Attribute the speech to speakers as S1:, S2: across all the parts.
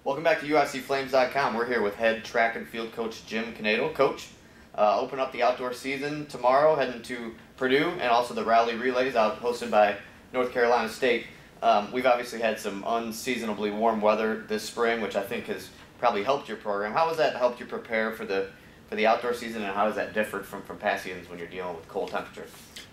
S1: Welcome back to UICFlames.com. We're here with head track and field coach Jim Knoedel. Coach, open up the outdoor season tomorrow, heading to Purdue, and also the Rally Relays hosted by North Carolina State. We've obviously had some unseasonably warm weather this spring, which I think has probably helped your program. How has that helped you prepare for the outdoor season, and how does that differ from past seasons when you're dealing with cold temperatures?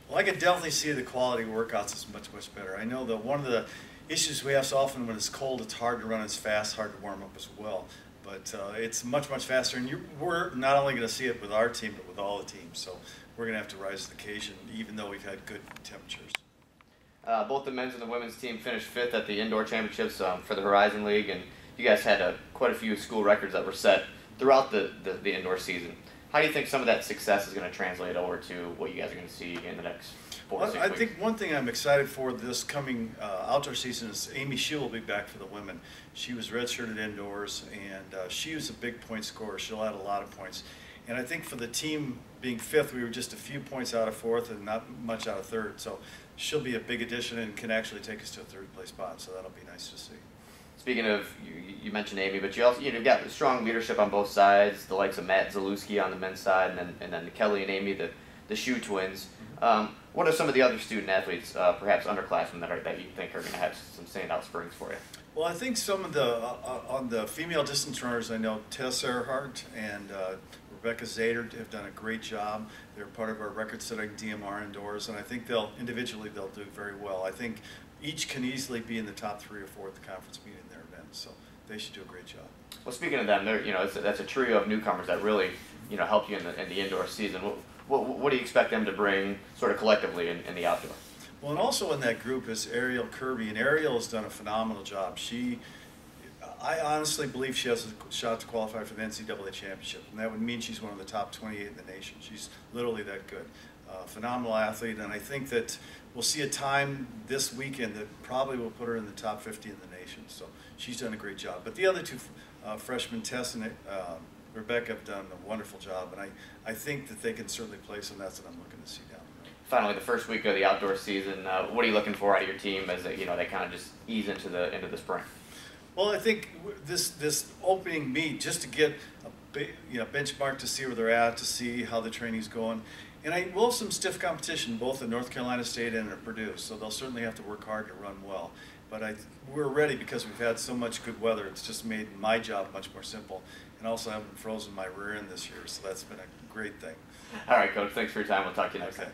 S2: Well, I can definitely see the quality of workouts is much better. I know that one of the issues we have so often when it's cold, it's hard to run as fast, hard to warm up as well. But it's much faster, and we're not only going to see it with our team, but with all the teams. So we're going to have to rise to the occasion, even though we've had good temperatures.
S1: Both the men's and the women's team finished fifth at the indoor championships for the Horizon League, and you guys had quite a few school records that were set throughout the indoor season. How do you think some of that success is going to translate over to what you guys are going to see in the next 4 to 6 weeks?
S2: I think one thing I'm excited for this coming outdoor season is Amy Shield will be back for the women. She was redshirted indoors, and she was a big point scorer. She'll add a lot of points. And I think for the team being fifth, we were just a few points out of fourth and not much out of third. So she'll be a big addition and can actually take us to a third place spot. So that'll be nice to see.
S1: Speaking of, you mentioned Amy, but you've got strong leadership on both sides, the likes of Matt Zalewski on the men's side, and then Kelly and Amy, the Shoe twins. What are some of the other student athletes, perhaps underclassmen, that you think are going to have some standout springs for you?
S2: Well, I think some of the, on the female distance runners, I know Tess Earhart and Rebecca Zader have done a great job. They're part of our record-setting DMR indoors, and I think individually they'll do very well. I think each can easily be in the top 3 or 4 at the conference meet in their events, so they should do a great job.
S1: Well, speaking of them, that's a trio of newcomers that really help you in the indoor season. What do you expect them to bring sort of collectively in the outdoor?
S2: Well, and also in that group is Ariel Kirby, and Ariel has done a phenomenal job. I honestly believe she has a shot to qualify for the NCAA championship, and that would mean she's one of the top 28 in the nation. She's literally that good. Phenomenal athlete, and I think that we'll see a time this weekend that probably will put her in the top 50 in the nation. So she's done a great job. But the other two freshmen, Tess and Rebecca, have done a wonderful job, and I think that they can certainly place, and that's what I'm looking to see down the road.
S1: Finally, the first week of the outdoor season, what are you looking for out of your team as they kind of just ease into the spring?
S2: Well, I think this opening meet, just to get a benchmark to see where they're at, to see how the training's going. And we'll have some stiff competition both at North Carolina State and at Purdue, so they'll certainly have to work hard to run well. But we're ready because we've had so much good weather. It's just made my job much more simple. And also I haven't frozen my rear end this year, so that's been a great thing.
S1: All right, Coach. Thanks for your time. We'll talk to you next time.